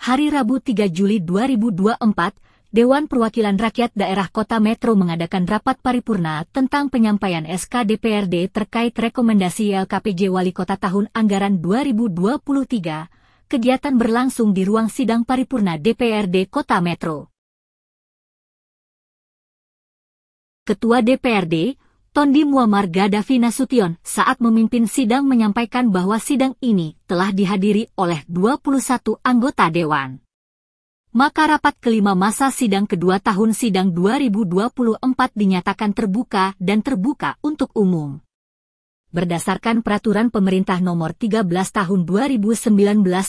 Hari Rabu 3 Juli 2024, Dewan Perwakilan Rakyat Daerah Kota Metro mengadakan rapat paripurna tentang penyampaian SK DPRD terkait rekomendasi LKPJ Wali Kota tahun anggaran 2023. Kegiatan berlangsung di ruang sidang paripurna DPRD Kota Metro. Ketua DPRD, Tondi Muammar Gaddafi Nasution, saat memimpin sidang menyampaikan bahwa sidang ini telah dihadiri oleh 21 anggota Dewan. Maka rapat kelima masa sidang kedua tahun sidang 2024 dinyatakan terbuka dan terbuka untuk umum. Berdasarkan Peraturan Pemerintah Nomor 13 Tahun 2019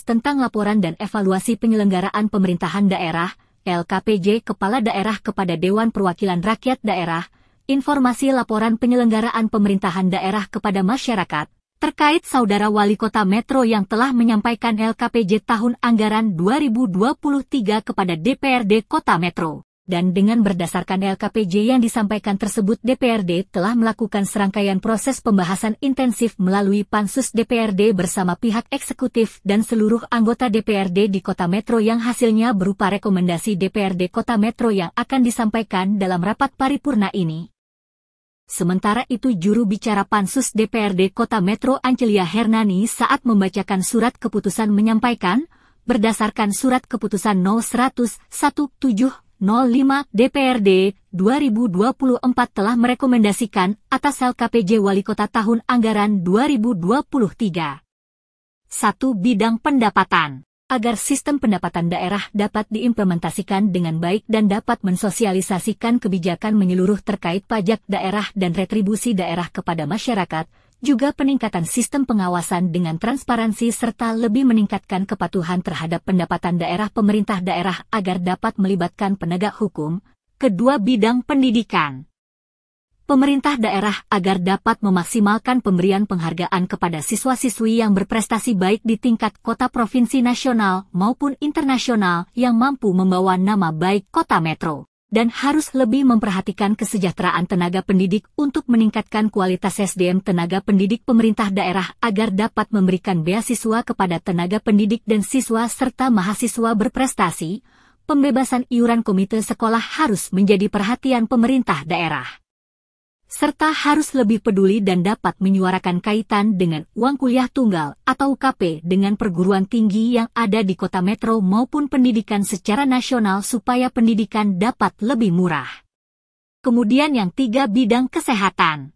tentang Laporan dan Evaluasi Penyelenggaraan Pemerintahan Daerah, LKPJ Kepala Daerah kepada Dewan Perwakilan Rakyat Daerah, informasi laporan penyelenggaraan pemerintahan daerah kepada masyarakat, terkait Saudara Wali Kota Metro yang telah menyampaikan LKPJ tahun anggaran 2023 kepada DPRD Kota Metro. Dan dengan berdasarkan LKPJ yang disampaikan tersebut, DPRD telah melakukan serangkaian proses pembahasan intensif melalui Pansus DPRD bersama pihak eksekutif dan seluruh anggota DPRD di Kota Metro yang hasilnya berupa rekomendasi DPRD Kota Metro yang akan disampaikan dalam rapat paripurna ini. Sementara itu, juru bicara Pansus DPRD Kota Metro Ancelia Hernani saat membacakan surat keputusan menyampaikan, berdasarkan surat keputusan No. 100/1705 DPRD 2024 telah merekomendasikan atas LKPJ Wali Kota tahun anggaran 2023. 1. Bidang pendapatan. Agar sistem pendapatan daerah dapat diimplementasikan dengan baik dan dapat mensosialisasikan kebijakan menyeluruh terkait pajak daerah dan retribusi daerah kepada masyarakat, juga peningkatan sistem pengawasan dengan transparansi serta lebih meningkatkan kepatuhan terhadap pendapatan daerah pemerintah daerah agar dapat melibatkan penegak hukum. Kedua, bidang pendidikan. Pemerintah daerah agar dapat memaksimalkan pemberian penghargaan kepada siswa-siswi yang berprestasi baik di tingkat kota, provinsi, nasional maupun internasional yang mampu membawa nama baik Kota Metro. Dan harus lebih memperhatikan kesejahteraan tenaga pendidik untuk meningkatkan kualitas SDM tenaga pendidik pemerintah daerah agar dapat memberikan beasiswa kepada tenaga pendidik dan siswa serta mahasiswa berprestasi. Pembebasan iuran komite sekolah harus menjadi perhatian pemerintah daerah. Serta harus lebih peduli dan dapat menyuarakan kaitan dengan uang kuliah tunggal atau UKP dengan perguruan tinggi yang ada di Kota Metro maupun pendidikan secara nasional supaya pendidikan dapat lebih murah. Kemudian yang 3, bidang kesehatan.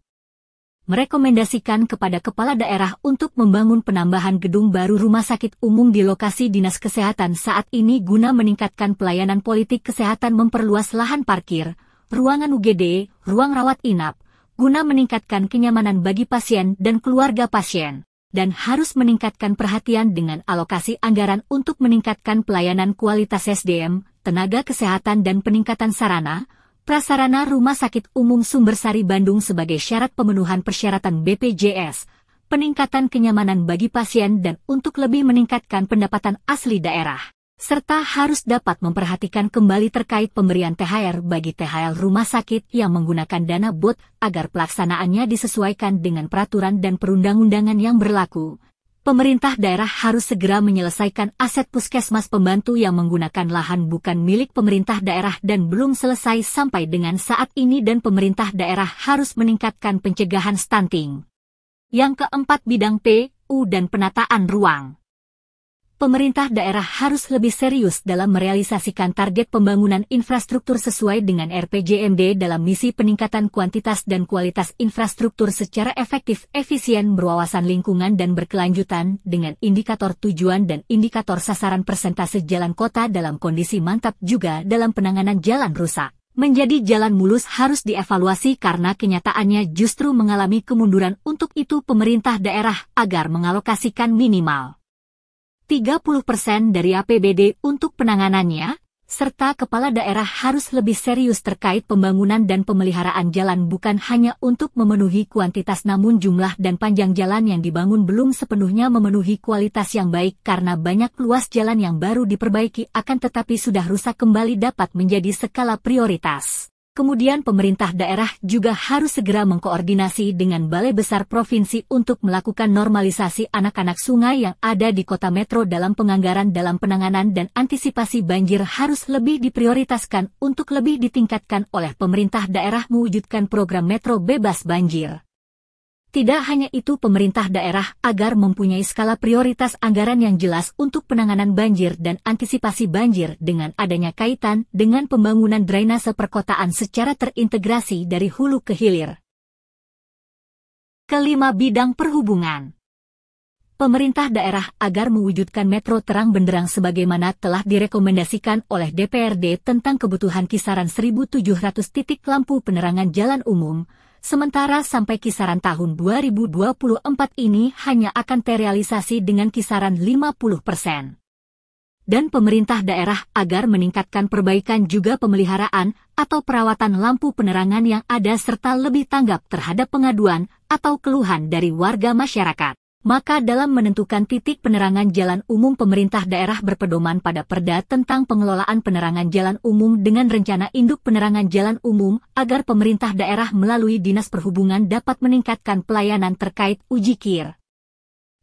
Merekomendasikan kepada kepala daerah untuk membangun penambahan gedung baru rumah sakit umum di lokasi Dinas Kesehatan saat ini guna meningkatkan pelayanan politik kesehatan, memperluas lahan parkir, ruangan UGD, ruang rawat inap, guna meningkatkan kenyamanan bagi pasien dan keluarga pasien, dan harus meningkatkan perhatian dengan alokasi anggaran untuk meningkatkan pelayanan kualitas SDM, tenaga kesehatan dan peningkatan sarana, prasarana Rumah Sakit Umum Sumbersari Bandung sebagai syarat pemenuhan persyaratan BPJS, peningkatan kenyamanan bagi pasien dan untuk lebih meningkatkan pendapatan asli daerah. Serta harus dapat memperhatikan kembali terkait pemberian THR bagi THR rumah sakit yang menggunakan dana BOT agar pelaksanaannya disesuaikan dengan peraturan dan perundang-undangan yang berlaku. Pemerintah daerah harus segera menyelesaikan aset puskesmas pembantu yang menggunakan lahan bukan milik pemerintah daerah dan belum selesai sampai dengan saat ini, dan pemerintah daerah harus meningkatkan pencegahan stunting. Yang keempat, bidang PU dan penataan ruang. Pemerintah daerah harus lebih serius dalam merealisasikan target pembangunan infrastruktur sesuai dengan RPJMD dalam misi peningkatan kuantitas dan kualitas infrastruktur secara efektif, efisien, berwawasan lingkungan dan berkelanjutan dengan indikator tujuan dan indikator sasaran persentase jalan kota dalam kondisi mantap. Juga dalam penanganan jalan rusak menjadi jalan mulus harus dievaluasi karena kenyataannya justru mengalami kemunduran. Untuk itu pemerintah daerah agar mengalokasikan minimal 30% dari APBD untuk penanganannya, serta kepala daerah harus lebih serius terkait pembangunan dan pemeliharaan jalan bukan hanya untuk memenuhi kuantitas namun jumlah dan panjang jalan yang dibangun belum sepenuhnya memenuhi kualitas yang baik karena banyak luas jalan yang baru diperbaiki akan tetapi sudah rusak kembali dapat menjadi skala prioritas. Kemudian pemerintah daerah juga harus segera mengkoordinasi dengan Balai Besar Provinsi untuk melakukan normalisasi anak-anak sungai yang ada di kota metro dalam penganggaran dalam penanganan dan antisipasi banjir harus lebih diprioritaskan untuk lebih ditingkatkan oleh pemerintah daerah mewujudkan program metro bebas banjir. Tidak hanya itu, pemerintah daerah agar mempunyai skala prioritas anggaran yang jelas untuk penanganan banjir dan antisipasi banjir dengan adanya kaitan dengan pembangunan drainase perkotaan secara terintegrasi dari hulu ke hilir. Kelima, bidang perhubungan. Pemerintah daerah agar mewujudkan metro terang benderang sebagaimana telah direkomendasikan oleh DPRD tentang kebutuhan kisaran 1.700 titik lampu penerangan jalan umum, sementara sampai kisaran tahun 2024 ini hanya akan terrealisasi dengan kisaran 50%. Dan pemerintah daerah agar meningkatkan perbaikan juga pemeliharaan atau perawatan lampu penerangan yang ada serta lebih tanggap terhadap pengaduan atau keluhan dari warga masyarakat. Maka dalam menentukan titik penerangan jalan umum, pemerintah daerah berpedoman pada Perda tentang pengelolaan penerangan jalan umum dengan rencana induk penerangan jalan umum agar pemerintah daerah melalui Dinas Perhubungan dapat meningkatkan pelayanan terkait uji KIR.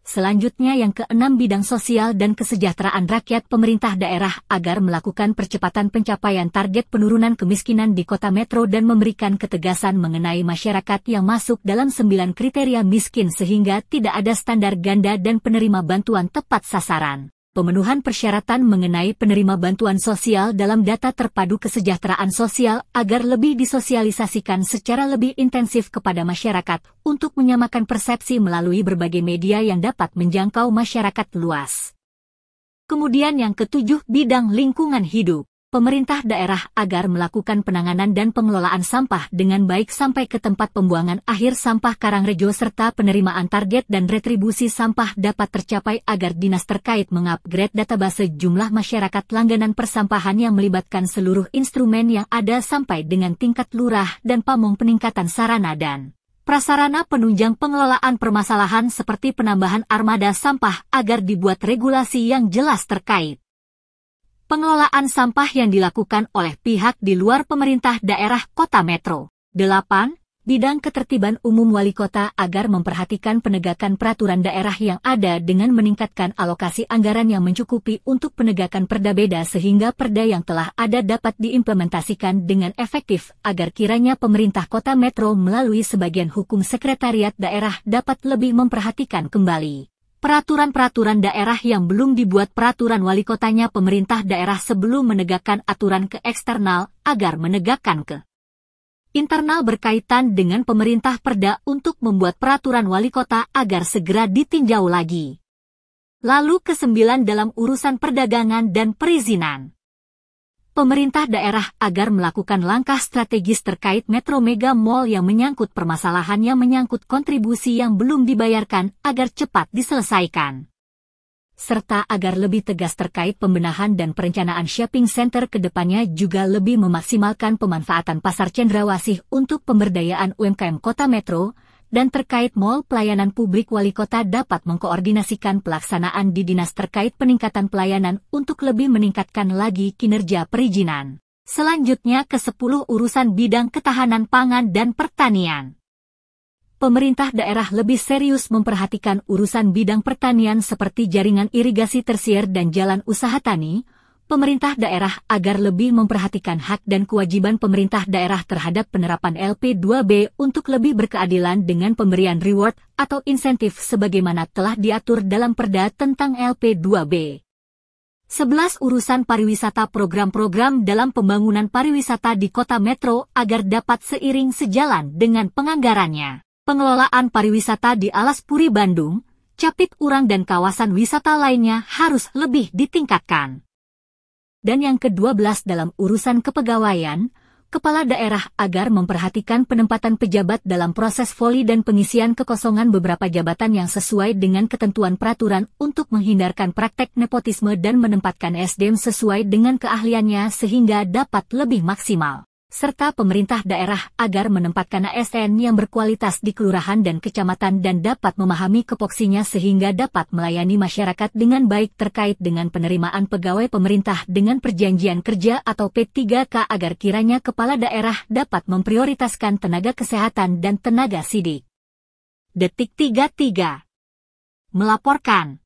Selanjutnya yang keenam, bidang sosial dan kesejahteraan rakyat. Pemerintah daerah agar melakukan percepatan pencapaian target penurunan kemiskinan di kota metro dan memberikan ketegasan mengenai masyarakat yang masuk dalam 9 kriteria miskin sehingga tidak ada standar ganda dan penerima bantuan tepat sasaran. Pemenuhan persyaratan mengenai penerima bantuan sosial dalam data terpadu kesejahteraan sosial agar lebih disosialisasikan secara lebih intensif kepada masyarakat untuk menyamakan persepsi melalui berbagai media yang dapat menjangkau masyarakat luas. Kemudian yang ketujuh, bidang lingkungan hidup. Pemerintah daerah agar melakukan penanganan dan pengelolaan sampah dengan baik sampai ke tempat pembuangan akhir sampah Karangrejo serta penerimaan target dan retribusi sampah dapat tercapai agar dinas terkait mengupgrade database jumlah masyarakat langganan persampahan yang melibatkan seluruh instrumen yang ada sampai dengan tingkat lurah dan pamong, peningkatan sarana dan prasarana penunjang pengelolaan permasalahan seperti penambahan armada sampah agar dibuat regulasi yang jelas terkait pengelolaan sampah yang dilakukan oleh pihak di luar pemerintah daerah kota metro. 8. Bidang ketertiban umum wali kota agar memperhatikan penegakan peraturan daerah yang ada dengan meningkatkan alokasi anggaran yang mencukupi untuk penegakan perda beda sehingga perda yang telah ada dapat diimplementasikan dengan efektif agar kiranya pemerintah kota metro melalui sebagian hukum sekretariat daerah dapat lebih memperhatikan kembali peraturan-peraturan daerah yang belum dibuat peraturan wali kotanya pemerintah daerah sebelum menegakkan aturan ke eksternal agar menegakkan ke internal berkaitan dengan pemerintah perda untuk membuat peraturan wali kota agar segera ditinjau lagi. Lalu ke-9, dalam urusan perdagangan dan perizinan. Pemerintah daerah agar melakukan langkah strategis terkait Metro Mega Mall yang menyangkut permasalahan yang menyangkut kontribusi yang belum dibayarkan agar cepat diselesaikan. Serta agar lebih tegas terkait pembenahan dan perencanaan shopping center ke depannya juga lebih memaksimalkan pemanfaatan pasar Cendrawasih untuk pemberdayaan UMKM Kota Metro. Dan terkait mall pelayanan publik wali kota dapat mengkoordinasikan pelaksanaan di dinas terkait peningkatan pelayanan untuk lebih meningkatkan lagi kinerja perizinan. Selanjutnya ke-10, urusan bidang ketahanan pangan dan pertanian. Pemerintah daerah lebih serius memperhatikan urusan bidang pertanian seperti jaringan irigasi tersier dan jalan usaha tani. Pemerintah daerah agar lebih memperhatikan hak dan kewajiban pemerintah daerah terhadap penerapan LP2B untuk lebih berkeadilan dengan pemberian reward atau insentif sebagaimana telah diatur dalam Perda tentang LP2B. 11, urusan pariwisata. Program-program dalam pembangunan pariwisata di kota metro agar dapat seiring sejalan dengan penganggarannya. Pengelolaan pariwisata di Alas Puri Bandung, Capit Urang dan kawasan wisata lainnya harus lebih ditingkatkan. Dan yang ke-12, dalam urusan kepegawaian, kepala daerah agar memperhatikan penempatan pejabat dalam proses voli dan pengisian kekosongan beberapa jabatan yang sesuai dengan ketentuan peraturan untuk menghindarkan praktek nepotisme dan menempatkan SDM sesuai dengan keahliannya sehingga dapat lebih maksimal. serta pemerintah daerah agar menempatkan ASN yang berkualitas di kelurahan dan kecamatan dan dapat memahami tupoksinya sehingga dapat melayani masyarakat dengan baik terkait dengan penerimaan pegawai pemerintah dengan perjanjian kerja atau P3K agar kiranya kepala daerah dapat memprioritaskan tenaga kesehatan dan tenaga sidik. Detik 33 melaporkan.